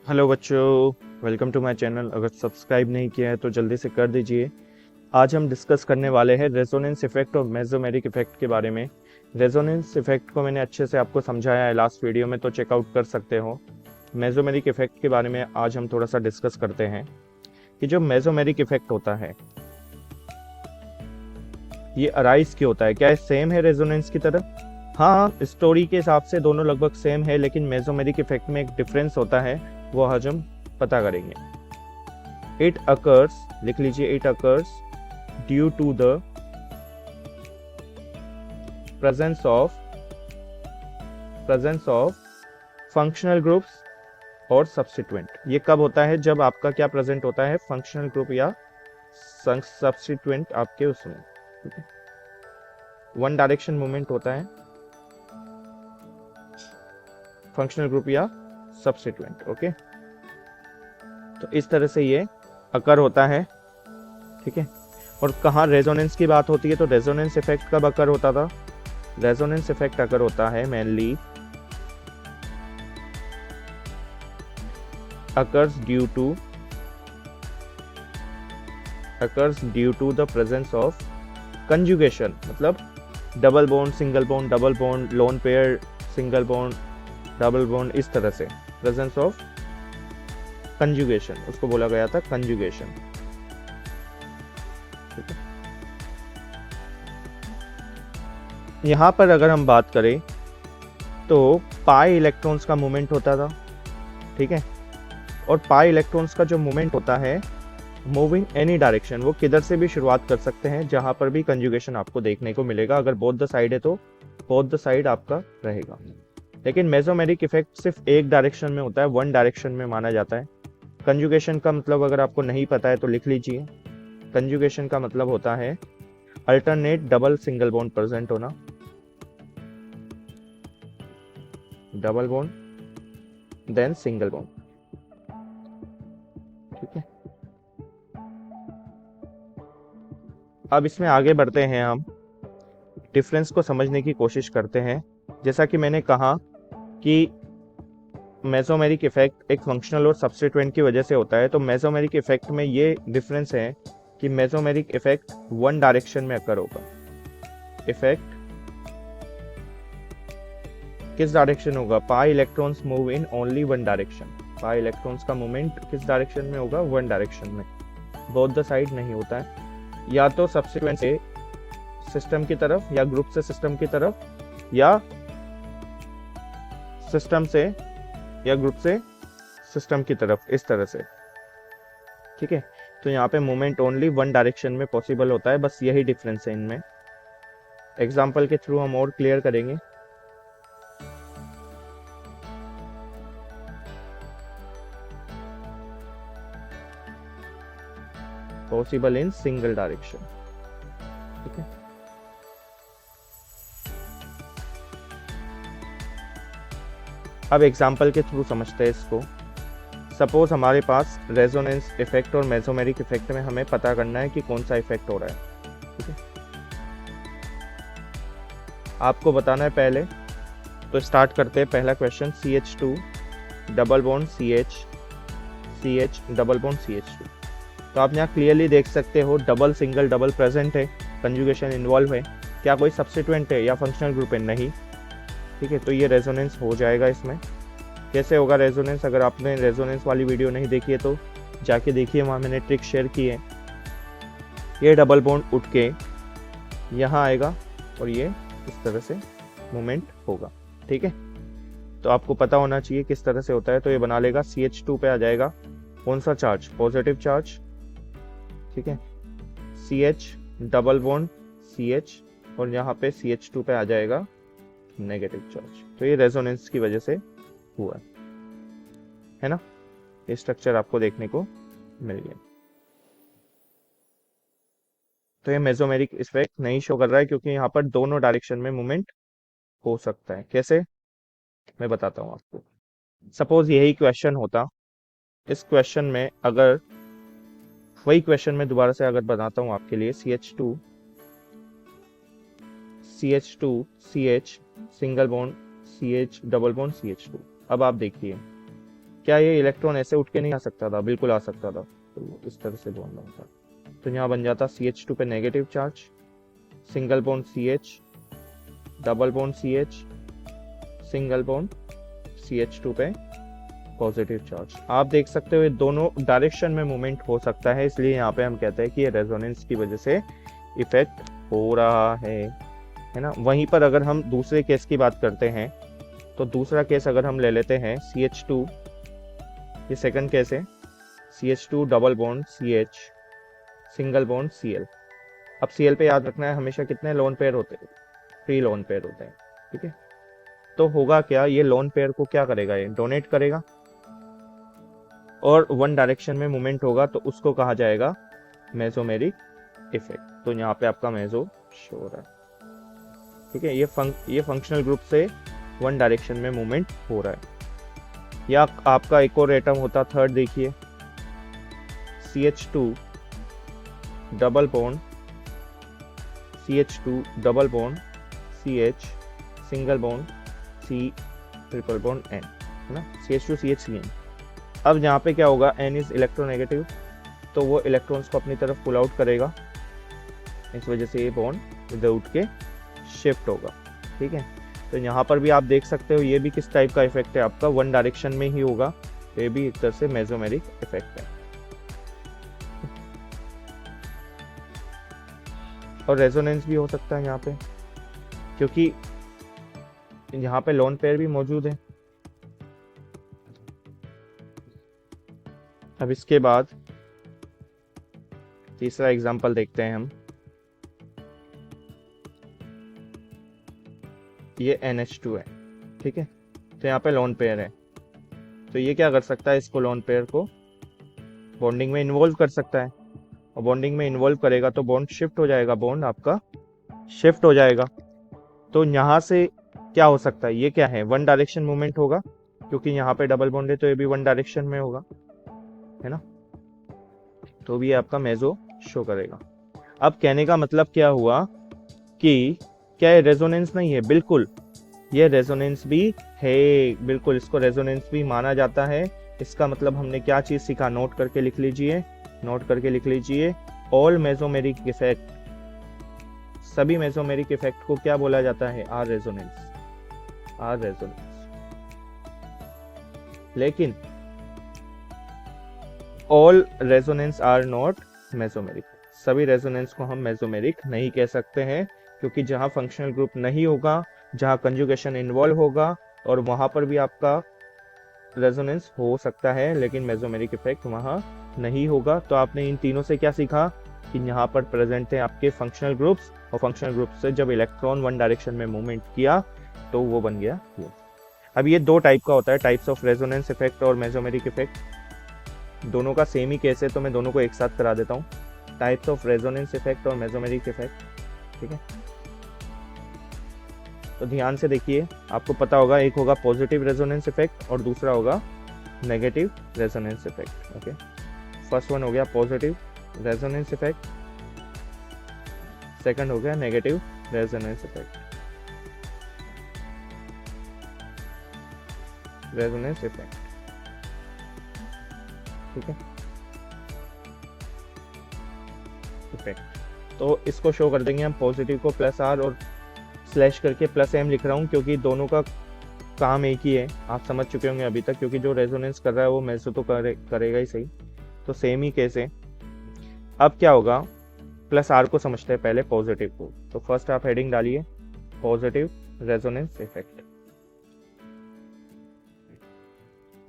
Hello बच्चों, welcome to my channel. अगर subscribe नहीं किया है तो जल्दी से कर दीजिए। आज हम डिस्कस करने वाले हैं रेजोनेंस इफेक्ट और मेसोमेरिक इफेक्ट के बारे में। रेजोनेंस इफेक्ट को मैंने अच्छे से आपको समझाया है लास्ट वीडियो में, तो चेकआउट कर सकते हो। मेसोमेरिक इफेक्ट के बारे में आज हम थोड़ा सा डिस्कस करते हैं कि जो मेसोमेरिक इफेक्ट होता है ये अराइज क्यों होता है। क्या ये सेम है रेजोनेंस की तरह? हाँ, स्टोरी के हिसाब से दोनों लगभग सेम है, लेकिन मेसोमेरिक इफेक्ट में एक डिफरेंस होता है, वो आज हम पता करेंगे। इट अकर्स, लिख लीजिए, it occurs due to the presence of functional groups और सब्स्टिट्यूएंट। ये कब होता है? जब आपका क्या प्रेजेंट होता है, फंक्शनल ग्रुप या सब्स्टिट्यूएंट आपके उसमें। वन डायरेक्शन मूवमेंट होता है, फंक्शनल ग्रुप या सब्स्टिट्यूएंट। ओके, तो इस तरह से ये अकर होता है। ठीक है, और कहाँ रेजोनेंस की बात होती है तो रेजोनेंस इफेक्ट कब अकर होता था? रेजोनेंस इफेक्ट अकर होता है mainly occurs due to the presence of conjugation, मतलब double bond, single bond, double bond, lone pair, single bond, double bond, इस तरह से प्रेजेंस ऑफ कंजुगेशन, उसको बोला गया था कंजुगेशन। ठीक है, यहाँ पर अगर हम बात करें तो पाई इलेक्ट्रॉन्स का मूवमेंट होता था। ठीक है, और पाई इलेक्ट्रॉन्स का जो मूवमेंट होता है, मूविंग एनी डायरेक्शन, वो किधर से भी शुरुआत कर सकते हैं, जहां पर भी कंजुगेशन आपको देखने को मिलेगा। अगर बोथ द साइड है तो बोथ द साइड आपका रहेगा। लेकिन मेसोमेरिक इफेक्ट सिर्फ एक डायरेक्शन में होता है, वन डायरेक्शन में माना जाता है। कंजुगेशन का मतलब अगर आपको नहीं पता है तो लिख लीजिए। कंजुगेशन का मतलब होता है alternate double single bond present होना, double bond then single bond. ठीक है, अब इसमें आगे बढ़ते हैं, हम डिफरेंस को समझने की कोशिश करते हैं। जैसा कि मैंने कहा कि मेसोमेरिक इफेक्ट एक फंक्शनल और सब्स्टिट्यूएंट की वजह से होता है, तो मेसोमेरिक इफेक्ट में ये डिफरेंस है कि मेसोमेरिक इफेक्ट वन डायरेक्शन में अकर होगा। इफेक्ट किस डायरेक्शन होगा? Pi electrons move in only one direction. Pi electrons का मूवमेंट किस डायरेक्शन में होगा? वन डायरेक्शन में, बोथ द साइड नहीं होता है। या तो सब्स्टिट्यूएंट से सिस्टम की तरफ, या ग्रुप से सिस्टम की तरफ, या सिस्टम से या ग्रुप से सिस्टम की तरफ, इस तरह से। ठीक है, तो यहाँ पे मूवमेंट ओनली वन डायरेक्शन में पॉसिबल होता है, बस यही डिफरेंस है इनमें। एग्जाम्पल के थ्रू हम और क्लियर करेंगे। Possible in single direction. ठीक है, अब एग्जाम्पल के थ्रू समझते हैं इसको। सपोज हमारे पास रेजोनेंस इफेक्ट और मेसोमेरिक इफेक्ट में हमें पता करना है कि कौन सा इफेक्ट हो रहा है। ठीक है, आपको बताना है पहले, तो स्टार्ट करते हैं। पहला question, CH2 double bond CH, CH double bond CH2। तो आप यहाँ क्लियरली देख सकते हो डबल सिंगल डबल प्रेजेंट है, कंजुगेशन इन्वॉल्व है। क्या कोई सब्स्टिट्यूएंट है या फंक्शनल ग्रुप है? नहीं। ठीक है, तो ये रेजोनेंस हो जाएगा इसमें। कैसे होगा रेजोनेंस? अगर आपने रेजोनेंस वाली वीडियो नहीं देखी है तो जाके देखिए, वहाँ मैंने ट्रिक शेयर की है। ये डबल बॉन्ड उठ के यहाँ आएगा और ये इस तरह से मूवमेंट होगा। ठीक है, तो आपको पता होना चाहिए किस तरह से होता है। तो ये बना लेगा, CH2 पे आ जाएगा कौन सा चार्ज? Positive charge. ठीक है, CH डबल बॉन्ड CH, और यहाँ पे CH2 पे आ जाएगा नेगेटिव चार्ज। तो ये रेजोनेंस की वजह से हुआ है ना। ये स्ट्रक्चर आपको देखने को मिल गया। तो ये मेसोमेरिक इफेक्ट नहीं शो कर रहा है, क्योंकि यहाँ पर दोनों डायरेक्शन में मूवमेंट हो सकता है। कैसे? मैं बताता हूँ आपको। सपोज यही क्वेश्चन होता, इस क्वेश्चन में अगर वही क्वेश्चन में दोबारा से अगर बनाता हूँ आपके लिए, CH2 CH single bond CH double bond CH2। अब आप देखिए, क्या ये इलेक्ट्रॉन ऐसे उठ के नहीं आ सकता था? बिल्कुल आ सकता था। तो इस तरह से बॉन्ड बनता, तो यहाँ बन जाता CH2 पे negative charge, single bond CH, double bond CH, single bond CH2 पे पॉजिटिव चार्ज। आप देख सकते हो ये दोनों डायरेक्शन में मूवमेंट हो सकता है, इसलिए यहाँ पे हम कहते हैं कि ये रेजोनेंस की वजह से इफेक्ट हो रहा है ना। वहीं पर अगर हम दूसरे केस की बात करते हैं, तो दूसरा केस अगर हम ले लेते हैं CH2, ये सेकंड केस है, CH2 double bond CH, single bond Cl। अब Cl पे याद रखना है हमेशा कितने लोन पेयर होते हैं? 3 लोन पेयर होते हैं, ठीक है। तो होगा क्या, ये लोन पेयर को क्या करेगा, ये डोनेट करेगा और वन डायरेक्शन में मूवमेंट होगा, तो उसको कहा जाएगा मेसोमेरिक इफेक्ट। तो यहाँ पे आपका मेसो शो हो रहा है, ठीक है। ये फंक्शनल ग्रुप से वन डायरेक्शन में मूवमेंट हो रहा है। या आपका एक और एटम होता थर्ड, देखिए CH2 double bond CH2 double bond CH, single bond C, triple bond N, है ना, CH2 CH CN। अब यहाँ पे क्या होगा, N इज इलेक्ट्रोनेगेटिव, तो वो इलेक्ट्रॉन्स को अपनी तरफ पुल आउट करेगा, इस वजह से ये बॉन्ड इधर उठ के शिफ्ट होगा, ठीक है। तो यहाँ पर भी आप देख सकते हो ये भी किस टाइप का इफेक्ट है आपका, वन डायरेक्शन में ही होगा, ये भी एक तरह से मेसोमेरिक इफेक्ट है। और रेजोनेंस भी हो सकता है यहाँ पे, क्योंकि यहाँ पे लोन पेयर भी मौजूद है। अब इसके बाद तीसरा एग्जांपल देखते हैं हम। ये NH2 है, ठीक है। तो यहाँ पे लोन पेयर है, तो ये क्या कर सकता है, इसको लोन पेयर को बॉन्डिंग में इन्वॉल्व कर सकता है, और बॉन्डिंग में इन्वॉल्व करेगा तो बॉन्ड शिफ्ट हो जाएगा, बॉन्ड आपका शिफ्ट हो जाएगा। तो यहाँ से क्या हो सकता है, ये क्या है, वन डायरेक्शन मूवमेंट होगा, क्योंकि यहाँ पे डबल बॉन्ड है तो ये भी वन डायरेक्शन में होगा, है ना। तो भी आपका मेसो शो करेगा। अब कहने का मतलब क्या हुआ कि क्या ये रेजोनेंस नहीं है? बिल्कुल, ये रेजोनेंस भी है, बिल्कुल इसको रेजोनेंस भी माना जाता है। इसका मतलब हमने क्या चीज सीखा, नोट करके लिख लीजिए, नोट करके लिख लीजिए। ऑल मेसोमेरिक इफेक्ट, सभी मेसोमेरिक इफेक्ट को क्या बोला जाता है, आर रेजोनेंस, आर रेजोनेंस। लेकिन all resonance are not mesomeric, सभी रेजोनेंस को हम मेसोमेरिक नहीं कह सकते हैं, क्योंकि जहां फंक्शनल ग्रुप नहीं होगा, जहां कंजुगेशन इन्वॉल्व होगा, और वहां पर भी आपका रेजोनेंस हो सकता है, लेकिन मेसोमेरिक इफेक्ट वहां नहीं होगा। तो आपने इन तीनों से क्या सीखा, कि यहाँ पर प्रेजेंट है आपके फंक्शनल ग्रुप्स, और फंक्शनल ग्रुप से जब इलेक्ट्रॉन वन डायरेक्शन में मूवमेंट किया तो वो बन गया ये। अब ये दो टाइप का होता है, टाइप्स ऑफ रेजोनेंस इफेक्ट और मेसोमेरिक इफेक्ट। दोनों का सेम ही केस है, तो मैं दोनों को एक साथ करा देता हूँ, टाइप्स ऑफ रेजोनेंस इफेक्ट और मेसोमेरिक इफेक्ट, ठीक है। तो ध्यान से देखिए, आपको पता होगा एक होगा पॉजिटिव रेजोनेंस इफेक्ट और दूसरा होगा negative resonance effect, okay. First one हो गया पॉजिटिव रेजोनेंस इफेक्ट, सेकंड हो गया negative resonance effect, resonance effect, ठीक है, इफेक्ट। तो इसको शो कर देंगे हम, पॉजिटिव को प्लस आर और स्लैश करके प्लस एम लिख रहा हूँ, क्योंकि दोनों का काम एक ही है, आप समझ चुके होंगे अभी तक, क्योंकि जो रेजोनेंस कर रहा है वो मेसो तो करेगा ही सही, तो सेम ही केस है। अब क्या होगा, प्लस आर को समझते हैं पहले, पॉजिटिव को। तो फर्स्ट आप हेडिंग डालिए, positive resonance effect.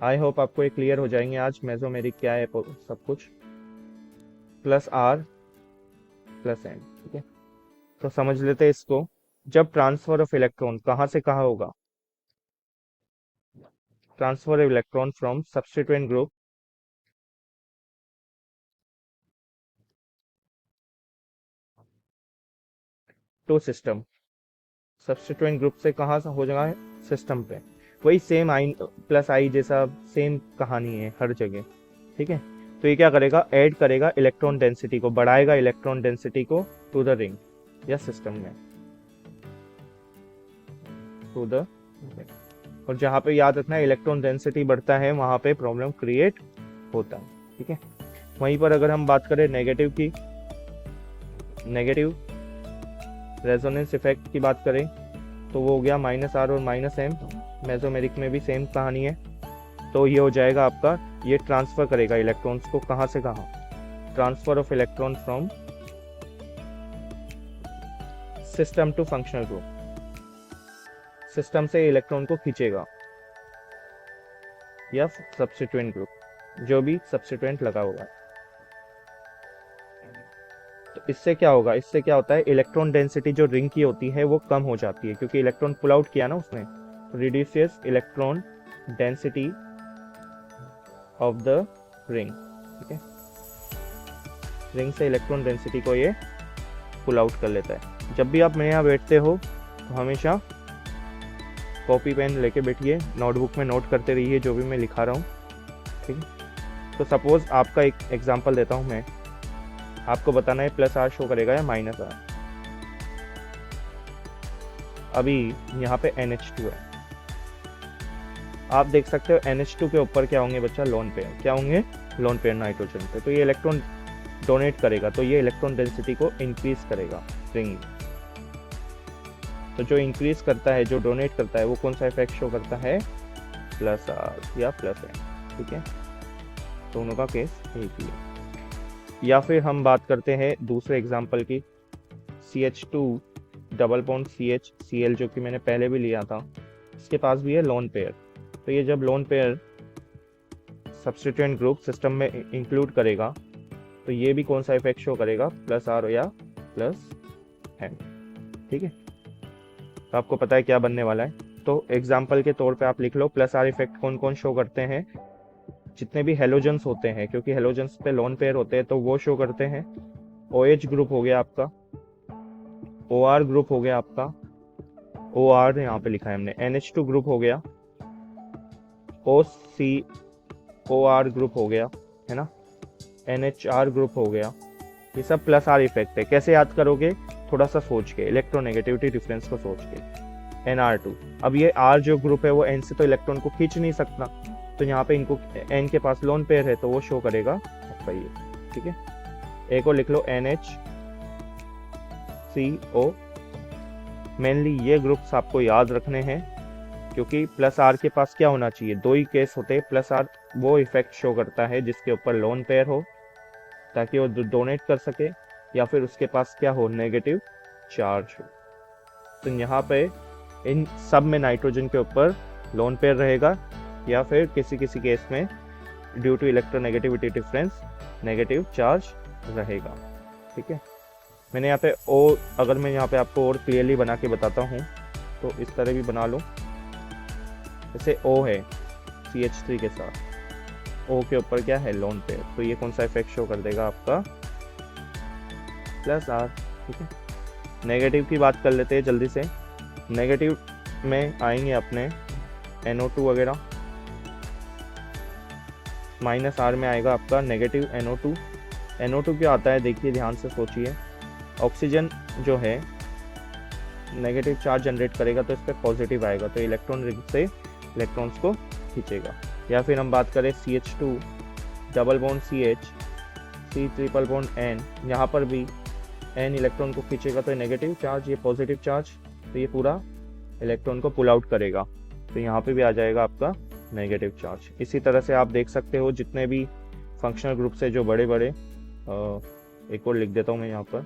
I hope आपको ये क्लियर हो जाएंगे आज मेसोमेरिक क्या है सब कुछ, प्लस आर प्लस एन, ठीक है। तो समझ लेते हैं इसको। जब ट्रांसफर ऑफ इलेक्ट्रॉन कहां से कहां होगा, transfer of electron from substituent group to system, substituent group से कहां से हो जाएगा, सिस्टम पे। वही सेम आई प्लस आई जैसा सेम कहानी है हर जगह, ठीक है। तो ये क्या करेगा, ऐड करेगा इलेक्ट्रॉन डेंसिटी को, बढ़ाएगा इलेक्ट्रॉन डेंसिटी को टू द रिंग या सिस्टम में, टू द और जहाँ पे याद रखना है इलेक्ट्रॉन डेंसिटी बढ़ता है वहाँ पे प्रॉब्लम क्रिएट होता है, ठीक है। वहीं पर अगर हम बात करें नेगेटिव की, नेगेटिव रेजोनेंस इफेक्ट की बात करें तो वो हो गया -r और -m। मेसोमेरिक में भी सेम कहानी है। तो ये हो जाएगा आपका, ये ट्रांसफर करेगा इलेक्ट्रॉन्स को कहाँ से कहाँ, transfer of electron from system to functional group, system से इलेक्ट्रॉन को खींचेगा या सब्स्टिट्यूएंट ग्रुप, जो भी सब्स्टिट्यूएंट लगा होगा। तो इससे क्या होगा, इससे क्या होता है, इलेक्ट्रॉन डेंसिटी जो रिंग की होती है वो कम हो जाती है, क्योंकि इलेक्ट्रॉन पुल आउट किया ना उसने, reduces electron density of the ring, ठीक है। रिंग से इलेक्ट्रॉन डेंसिटी को ये पुल आउट कर लेता है। जब भी आप मेरे यहाँ बैठते हो तो हमेशा कॉपी पेन लेके बैठिए, नोटबुक में नोट करते रहिए जो भी मैं लिखा रहा हूँ, ठीक है। तो सपोज आपका एक एग्जांपल देता हूँ मैं, आपको बताना है +r शो करेगा या -r। अभी यहाँ पे NH2 है, आप देख सकते हो NH2 के ऊपर क्या होंगे बच्चा, लोन पेयर, क्या होंगे, लोन पेयर नाइट्रोजन पे। तो ये इलेक्ट्रॉन डोनेट करेगा, तो ये इलेक्ट्रॉन डेंसिटी को इंक्रीज करेगा रिंग। तो जो इंक्रीज करता है, जो डोनेट करता है, वो कौन सा इफेक्ट शो करता है, +r या +n, ठीक है। दोनों का केस एक ही है। या फिर हम बात करते हैं दूसरे एग्जाम्पल की, CH2 double bond CH Cl, जो कि मैंने पहले भी लिया था, इसके पास भी है लोन पेयर। तो ये जब lone pair substituent group system में इंक्लूड करेगा तो ये भी कौन सा इफेक्ट शो करेगा, +r या +n, ठीक है। तो आपको पता है क्या बनने वाला है। तो एग्जाम्पल के तौर पे आप लिख लो, +r इफेक्ट कौन कौन शो करते हैं, जितने भी हेलोजेंस होते हैं, क्योंकि हेलोजेंस पे लोन पेयर होते हैं तो वो शो करते हैं। OH ग्रुप हो गया आपका, OR ग्रुप हो गया आपका, OR यहाँ पे लिखा है हमने, NH2 ग्रुप हो गया, OCOR ग्रुप हो गया, है ना, NHR ग्रुप हो गया। ये सब +r इफेक्ट है। कैसे याद करोगे, थोड़ा सा सोच के, इलेक्ट्रोनेगेटिविटी डिफरेंस को सोच के। NR2, अब ये R जो ग्रुप है वो N से तो इलेक्ट्रॉन को खींच नहीं सकता, तो यहाँ पे इनको N के पास लोन पेयर है तो वो शो करेगा आपका ये, ठीक है। एक और लिख लो NHCO। मेनली ये ग्रुप्स आपको याद रखने हैं, क्योंकि +r के पास क्या होना चाहिए, दो ही केस होते हैं। +r वो इफेक्ट शो करता है जिसके ऊपर लोन पेयर हो, ताकि वो डोनेट कर सके, या फिर उसके पास क्या हो, नेगेटिव चार्ज हो। तो यहाँ पे इन सब में नाइट्रोजन के ऊपर लोन पेयर रहेगा, या फिर किसी किसी केस में due to electronegativity difference negative charge रहेगा, ठीक है। मैंने यहाँ पे अगर मैं यहाँ पे आपको और क्लियरली बना के बताता हूँ तो इस तरह भी बना लो। जैसे O है CH3 के साथ, O के ऊपर क्या है, लोन पेयर, तो ये कौन सा इफेक्ट शो कर देगा आपका, +r, ठीक है। नेगेटिव की बात कर लेते हैं जल्दी से। नेगेटिव में आएंगे अपने NO2 वगैरह, -r में आएगा आपका नेगेटिव NO2। NO2 क्या आता है, देखिए ध्यान से सोचिए, ऑक्सीजन जो है नेगेटिव चार्ज जनरेट करेगा तो इस पर पॉजिटिव आएगा, तो इलेक्ट्रॉन रिंग से इलेक्ट्रॉन्स को खींचेगा। या फिर हम बात करें CH2 double bond CH C triple bond N, यहाँ पर भी N इलेक्ट्रॉन को खींचेगा तो नेगेटिव चार्ज, ये पॉजिटिव चार्ज, तो ये पूरा इलेक्ट्रॉन को पुल आउट करेगा, तो यहाँ पे भी आ जाएगा आपका नेगेटिव चार्ज। इसी तरह से आप देख सकते हो जितने भी फंक्शनल ग्रुप से जो बड़े बड़े, एक और लिख देता हूँ मैं यहाँ पर,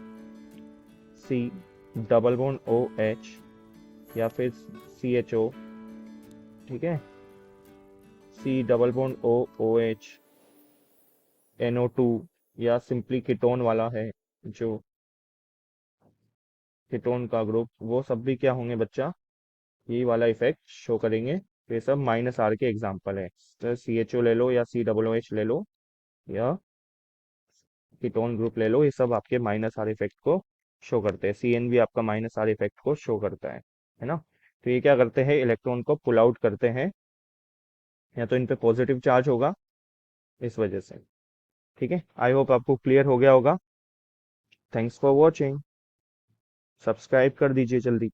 C डबल बॉन्ड OH या फिर CHO, ठीक है, C double bond OH, NO2, या सिंपली कीटोन वाला है जो कीटोन का ग्रुप, वो सब भी क्या होंगे बच्चा, यही वाला इफेक्ट शो करेंगे। ये सब -r के एग्जाम्पल है। तो CHO ले लो या COOH ले लो या कीटोन ग्रुप ले लो, ये सब आपके -r इफेक्ट को शो करते हैं। CN भी आपका -r इफेक्ट को शो करता है ना। तो ये क्या करते हैं, इलेक्ट्रॉन को पुल आउट करते हैं, या तो इन पे पॉजिटिव चार्ज होगा इस वजह से, ठीक है। आई होप आपको क्लियर हो गया होगा। थैंक्स फॉर वॉचिंग, सब्सक्राइब कर दीजिए जल्दी।